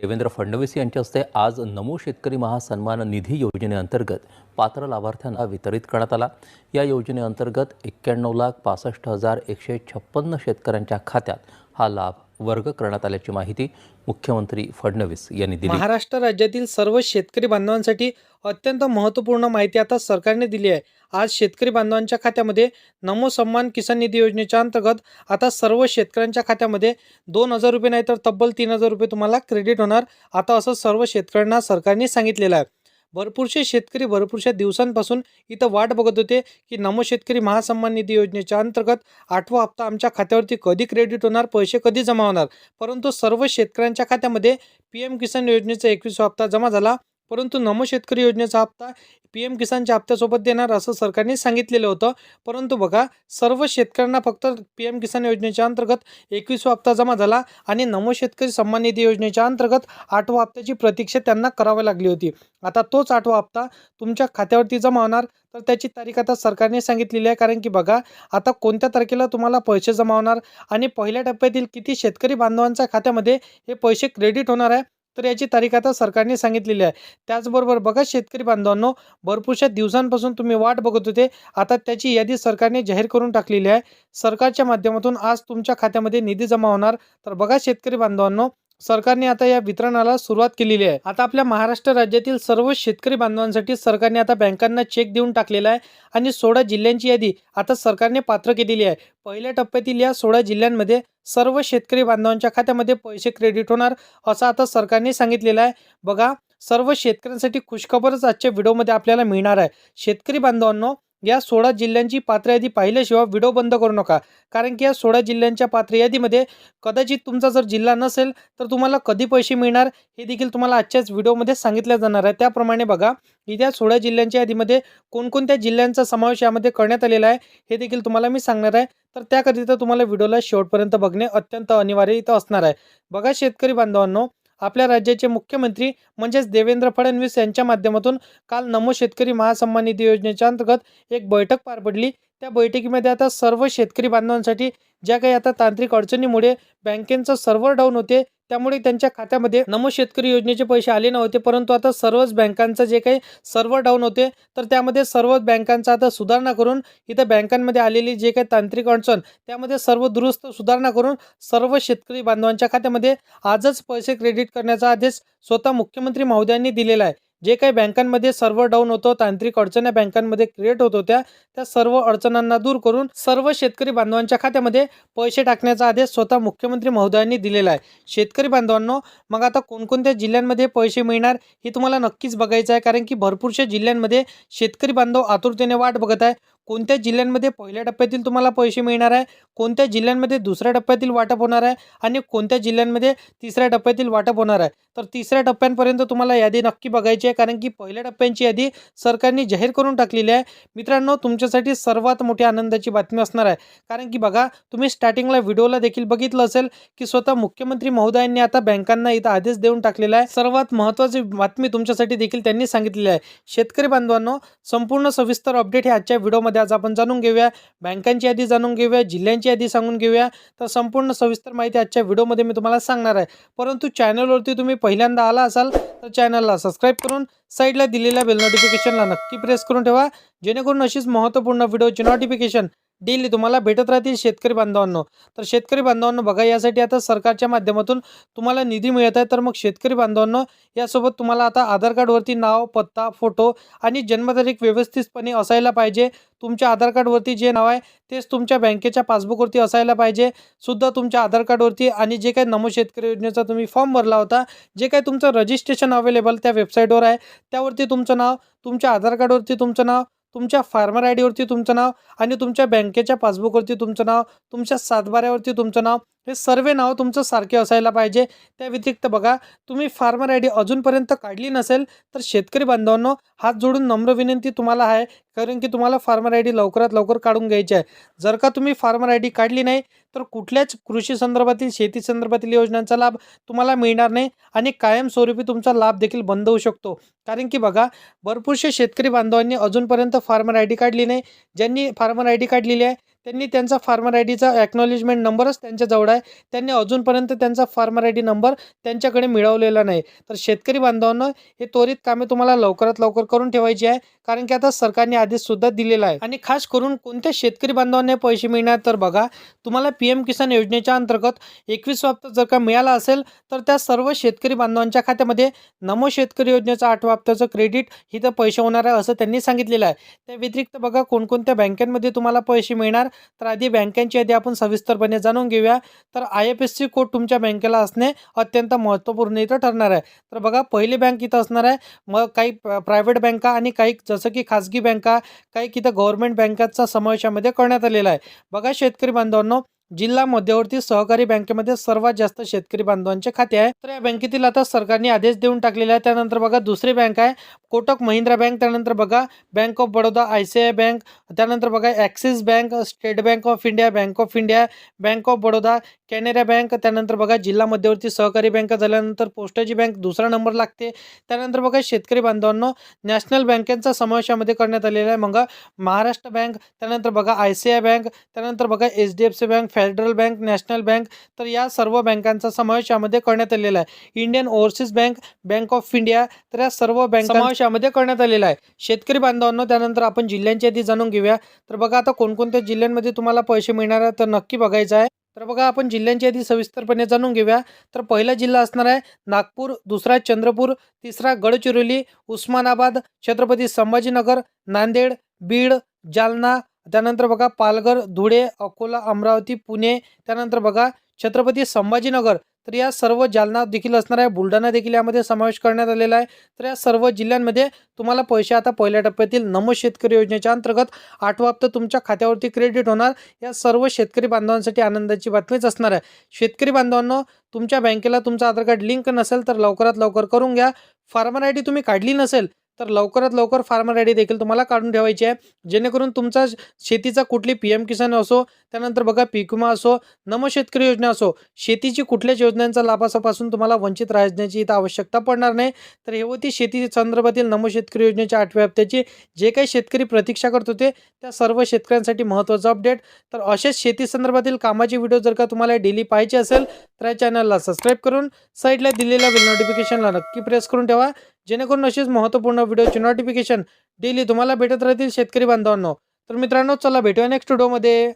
देवेंद्र फडणवीस यांच्या हस्ते आज नमो शेतकरी महासन्मान निधी योजनेअंतर्गत पात्र लाभार्थ्यांना वितरित करण्यात आला। या योजनेअंतर्गत 91,65,156 शेतकऱ्यांच्या खात्यात हा लाभ वर्ग करण्यात आल्याची माहिती मुख्यमंत्री फडणवीस यांनी दिली। महाराष्ट्र राज्यातील सर्व शेतकरी बांधवांसाठी अत्यंत महत्त्वपूर्ण माहिती आता सरकारने दिली आहे। आज शेतकरी बांधवांच्या खात्यामध्ये नमो सन्मान किसान निधी योजनेच्या अंतर्गत आता सर्व शेतकऱ्यांच्या खात्यामध्ये 2,000 रुपये नाही तर तब्बल 3,000 रुपये तुम्हाला क्रेडिट होणार। आता असं सर्व शेतकऱ्यांना सरकारने सांगितलेलं आहे। भरपूरसे शेतकरी भरपूरशा दिवसांपासून इथं वाट बघत होते की नमो शेतकरी महासन्मान निधी योजनेच्या अंतर्गत 8वा हप्ता आमच्या खात्यावरती कधी क्रेडिट होणार, पैसे कधी जमा होणार। परंतु सर्व शेतकऱ्यांच्या खात्यामध्ये PM किसान योजनेचा 21वा हप्ता जमा झाला, परंतु नमो शेतकरी योजनेचा हप्ता PM किसानच्या हप्त्यासोबत देणार असं सरकारने सांगितलेलं होतं। परंतु बघा, सर्व शेतकऱ्यांना फक्त PM किसान योजनेच्या अंतर्गत 21वा हप्ता जमा झाला आणि नमो शेतकरी सन्मान निधी योजनेच्या अंतर्गत 8व्या हप्त्याची प्रतीक्षा त्यांना करावी लागली होती। आता तोच 8वा हप्ता तुमच्या खात्यावरती जमा होणार, तर त्याची तारीख आता सरकारने सांगितलेली आहे। कारण की बघा, आता कोणत्या तारखेला तुम्हाला पैसे जमा होणार आणि पहिल्या टप्प्यातील किती शेतकरी बांधवांच्या खात्यामध्ये हे पैसे क्रेडिट होणार आहे, तर याची तारीख आता सरकारने सांगितलेली आहे। त्याचबरोबर बघा शेतकरी बांधवांनो, भरपूरशा दिवसांपासून तुम्ही वाट बघत होते, आता त्याची यादी सरकारने जाहीर करून टाकलेली आहे। सरकारच्या माध्यमातून आज तुमच्या खात्यामध्ये निधी जमा होणार। तर बघा शेतकरी बांधवांनो, सरकारने आता या वितरणाला सुरुवात केलेली आहे। आता आपल्या महाराष्ट्र राज्यातील सर्व शेतकरी बांधवांसाठी सरकारने आता बँकांना चेक देऊन टाकलेला आहे आणि 16 जिल्ह्यांची यादी आता सरकारने पात्र केलेली आहे। पहिल्या टप्प्यातील या 16 जिल्ह्यांमध्ये सर्व शेतकरी बांधवांच्या खात्यामध्ये पैसे क्रेडिट होणार असं आता सरकारने सांगितलेलं आहे। बघा, सर्व शेतकऱ्यांसाठी खुशखबरच आजच्या व्हिडिओमध्ये आपल्याला मिळणार आहे। शेतकरी बांधवांनो, या 16 जिल्ह्यांची पात्र यादी पाहिल्याशिवाय व्हिडिओ बंद करू नका, कारण की या 16 जिल्ह्यांच्या पात्र यादीमध्ये कदाचित तुमचा जर जिल्हा नसेल तर तुम्हाला कधी पैसे मिळणार हे देखील तुम्हाला आजच्याच व्हिडिओमध्ये सांगितलं जाणार आहे। त्याप्रमाणे बघा, या 16 जिल्ह्यांच्या यादीमध्ये कोणकोणत्या जिल्ह्यांचा समावेश यामध्ये करण्यात आलेला आहे हे देखील तुम्हाला मी सांगणार आहे। तर त्याकरिता तुम्हाला व्हिडिओला शेवटपर्यंत बघणे अत्यंत अनिवार्य इथं असणार आहे। बघा शेतकरी बांधवांनो, आपल्या राज्याचे मुख्यमंत्री म्हणजेच देवेंद्र फडणवीस यांच्या माध्यमातून काल नमो शेतकरी महासन्मान निधी योजनेच्या अंतर्गत एक बैठक पार पडली। त्या बैठकीमध्ये आता सर्व शेतकरी बांधवांसाठी ज्या काही आता तांत्रिक अडचणीमुळे बँकेचं सर्व्हर डाऊन होते, त्यामुळे त्यांच्या खात्यामध्ये नमो शेतकरी योजनेचे पैसे आले नव्हते, परंतु आता सर्वच बँकांचं जे काही सर्व्हर डाऊन होते, तर त्यामध्ये सर्वच बँकांचा आता सुधारणा करून इथं बँकांमध्ये आलेली जे काही तांत्रिक अडचण त्यामध्ये सर्व दुरुस्त सुधारणा करून सर्व शेतकरी बांधवांच्या खात्यामध्ये आजच पैसे क्रेडिट करण्याचा आदेश स्वतः मुख्यमंत्री महोदयांनी दिलेला आहे। जे काही बँकांमध्ये सर्व्हर डाऊन होतं, तांत्रिक अडचणी बँकांमध्ये क्रिएट होत होत्या, त्या सर्व अडचणांना दूर करून सर्व शेतकरी बांधवांच्या खात्यामध्ये पैसे टाकण्याचा आदेश स्वतः मुख्यमंत्री महोदयांनी दिलेला आहे। शेतकरी बांधवांनो, मग आता कोणकोणत्या जिल्ह्यांमध्ये पैसे मिळणार हे तुम्हाला नक्कीच बघायचं आहे, कारण की भरपूरशा जिल्ह्यांमध्ये शेतकरी बांधव आतुरतेने वाट बघत आहे। कोणत्या जिल्ह्यांमध्ये पहिल्या टप्प्यातील तुम्हाला पैसे मिळणार आहे, कोणत्या जिल्ह्यांमध्ये दुसऱ्या टप्प्यातील वाटप होणार आहे आणि कोणत्या जिल्ह्यांमध्ये तिसऱ्या टप्प्यातील वाटप होणार आहे। तर तिसऱ्या टप्प्यांपर्यंत तुम्हाला यादी नक्की बघायची आहे, कारण की पहिल्या टप्प्यांची यादी सरकारने जाहीर करून टाकलेली आहे। मित्रांनो, तुमच्यासाठी सर्वात मोठी आनंदाची बातमी असणार आहे, कारण की बघा, तुम्ही स्टार्टिंगला व्हिडिओला देखील बघितलं असेल की स्वतः मुख्यमंत्री महोदयांनी आता बँकांना इथं आदेश देऊन टाकलेला आहे। सर्वात महत्त्वाची बातमी तुमच्यासाठी देखील त्यांनी सांगितलेली आहे। शेतकरी बांधवांनो, संपूर्ण सविस्तर अपडेट हे आजच्या व्हिडिओमध्ये आज आपण जाणून घेऊया। बँकांची यादी जाणून घेऊया, जिल्ह्यांची यादी सांगून घेऊया। तर संपूर्ण सविस्तर माहिती आजच्या व्हिडिओमध्ये मी तुम्हाला सांगणार आहे। परंतु चॅनलवरती तुम्ही पहिल्यांदा आला असाल तर चॅनलला सबस्क्राईब करून साईडला दिलेल्या बेल नोटिफिकेशनला नक्की प्रेस करून ठेवा, जेणेकरून अशीच महत्त्वपूर्ण व्हिडिओची नोटिफिकेशन डेली तुम्हाला भेटत राहतील। शेतकरी बांधवांनो, तर शेतकरी बांधवांनो बघा, यासाठी आता सरकारच्या माध्यमातून तुम्हाला निधी मिळत आहे। तर मग शेतकरी बांधवांनो, यासोबत तुम्हाला आता आधार कार्डवरती नाव, पत्ता, फोटो आणि जन्मतारीख व्यवस्थितपणे असायला पाहिजे। तुमच्या आधार कार्डवरती जे नाव आहे तेच तुमच्या बँकेच्या पासबुकवरती असायला पाहिजे सुद्धा तुमच्या आधार कार्डवरती। आणि जे काही नमो शेतकरी योजनेचा तुम्ही फॉर्म भरला होता, जे काही तुमचं रजिस्ट्रेशन अवेलेबल त्या वेबसाईटवर आहे, त्यावरती तुमचं नाव, तुमच्या आधार कार्डवरती तुमचं नाव, तुमच्या फार्मर ID वरती तुमचं नाव आणि तुमच्या बँकेच्या पासबुकवरती तुमचं नाव, तुमच्या सातबाऱ्यावरती तुमचं नाव, हे सर्व नाव तुमचं सारखे असायला पाहिजे। त्या व्यतिरिक्त बघा, तुम्ही फार्मर ID अजूनपर्यंत काढली नसेल तर शेतकरी बांधवांनो, हात जोडून नम्र विनंती तुम्हाला आहे, कारण की तुम्हाला फार्मर ID लवकरात लवकर काढून घ्यायची आहे। जर का तुम्ही फार्मर ID काढली नाही तर कुठल्याच कृषी संदर्भातील, शेती संदर्भातील योजनांचा लाभ तुम्हाला मिळणार नाही आणि कायमस्वरूपी तुमचा लाभ देखील बंद होऊ शकतो। कारण की बघा, भरपूरशे शेतकरी बांधवांनी अजूनपर्यंत फार्मर ID काढली नाही। ज्यांनी फार्मर ID काढलेली आहे त्यांनी त्यांचा फार्मर आय डीचा ॲक्नॉलेजमेंट नंबरच त्यांच्याजवळ आहे. त्यांनी अजूनपर्यंत त्यांचा फार्मर आय डी नंबर त्यांच्याकडे मिळवलेला नाही. तर शेतकरी बांधवांनो, हे त्वरित कामे तुम्हाला लवकरात लवकर करून ठेवायची आहे, कारण की आता सरकारने आदेश सुद्धा दिलेला आहे. आणि खास करून कोणत्या शेतकरी बांधवांना पैसे मिळणार, तर बघा, तुम्हाला PM किसान योजनेच्या अंतर्गत 21 हप्ता जर का मिळाला असेल, तर त्या सर्व शेतकरी बांधवांच्या खात्यामध्ये नमो शेतकरी योजनेचा 8व्या हप्त्याचं क्रेडिट इथं पैसे होणार आहे, असं त्यांनी सांगितलेलं आहे. त्या व्यतिरिक्त बघा, कोणकोणत्या बँकांमध्ये तुम्हाला पैसे मिळणार, तर आधी बँकांची यादी आपण सविस्तरपणे जाणून घेऊया. तर IFSC कोड तुमच्या बँकेला असणे अत्यंत महत्त्वपूर्ण इथं ठरणार आहे. तर बघा, पहिली बँक इथं असणार आहे. मग काही प्रायव्हेट बँका आणि काही जसं की खाजगी बँका, काही इथं गव्हर्नमेंट बँकांचा समावेश यामध्ये करण्यात आलेला आहे. बघा शेतकरी बांधवांनो, जिल्हा मध्यवर्ती सहकारी बँकेमध्ये सर्वात जास्त शेतकरी बांधवांचे खाते आहे. तर या बँकेतील आता सरकारने आदेश देऊन टाकलेला आहे. त्यानंतर बघा, दुसरी बँक आहे कोटक महिंद्रा बँक. त्यानंतर बघा, bank of Baroda, ICICI bank. त्यानंतर बघा, axis bank, state bank of India, bank of India, bank of Baroda, Canara bank. त्यानंतर बघा, जिल्हा मध्यवर्ती सहकारी बँक झाल्यानंतर पोस्टाची बँक दुसरा नंबर लागते. त्यानंतर बघा शेतकरी बांधवांनो, नॅशनल बँकेचा समावेश यामध्ये करण्यात आलेला आहे. मग महाराष्ट्र बँक, त्यानंतर बघा ICICI बँक, त्यानंतर बघा HDFC bank, federal bank, national bank. तर या सर्व बँकांचा समावेश यामध्ये करण्यात आलेला आहे. Indian overseas bank, bank of India. तर या सर्व बँका समावेश यामध्ये करण्यात आलेला आहे. शेतकरी बांधवांनो, त्यानंतर आपण जिल्ह्यांची यादी जाणून घेऊया. तर बघा, आता कोणकोणत्या जिल्ह्यांमध्ये तुम्हाला पैसे मिळणार आहे, तर नक्की बघायचं आहे. तर बघा, आपण जिल्ह्यांची यादी सविस्तरपणे जाणून घेऊया. तर पहिला जिल्हा असणार आहे नागपूर, दुसरा चंद्रपूर, तिसरा गडचिरोली, उस्मानाबाद, छत्रपती संभाजीनगर, नांदेड, बीड, जालना. त्यानंतर बघा, पालघर, धुळे, अकोला, अमरावती, पुणे. त्यानंतर बघा, छत्रपती संभाजीनगर. तर या सर्व जालना देखील असणार आहे. बुलढाणा देखील यामध्ये समावेश करण्यात आलेला आहे. तर या सर्व जिल्ह्यांमध्ये तुम्हाला पैसे आता पहिल्या टप्प्यातील नमो शेतकरी योजनेच्या अंतर्गत 8वा हप्ता तुमच्या खात्यावरती क्रेडिट होणार. या सर्व शेतकरी बांधवांसाठी आनंदाची बातमीच असणार आहे. शेतकरी बांधवांनो, तुमच्या बँकेला तुमचं आधार कार्ड लिंक नसेल तर लवकरात लवकर करून घ्या. फार्मर आय डी तुम्ही काढली नसेल तर लवकरात लवकर फार्मर आय डी देखील तुम्हाला काढून ठेवायची आहे, जेणेकरून तुमचा शेतीचा कुठली PM किसान असो, त्यानंतर बघा पीक विमा असो, नमो शेतकरी योजना असो, शेतीची कुठल्याच योजनांचा लाभापासून तुम्हाला वंचित राहण्याची इथं आवश्यकता पडणार नाही. तर हे होती शेती संदर्भातील नमो शेतकरी योजनेच्या 8व्या हप्त्याची. जे काही शेतकरी प्रतीक्षा करत होते त्या सर्व शेतकऱ्यांसाठी महत्त्वाचं अपडेट. तर असेच शेती संदर्भातील कामाचे व्हिडिओ जर का तुम्हाला डेली पाहायचे असेल तर या चॅनलला सबस्क्राईब करून साईडला दिलेल्या बेल नोटिफिकेशनला नक्की प्रेस करून ठेवा, जेणेकरून अशीच महत्त्वपूर्ण व्हिडिओची नोटिफिकेशन डेली तुम्हाला भेटत राहतील शेतकरी बांधवांनो. तर मित्रांनो, चला भेटूया नेक्स्ट व्हिडिओमध्ये.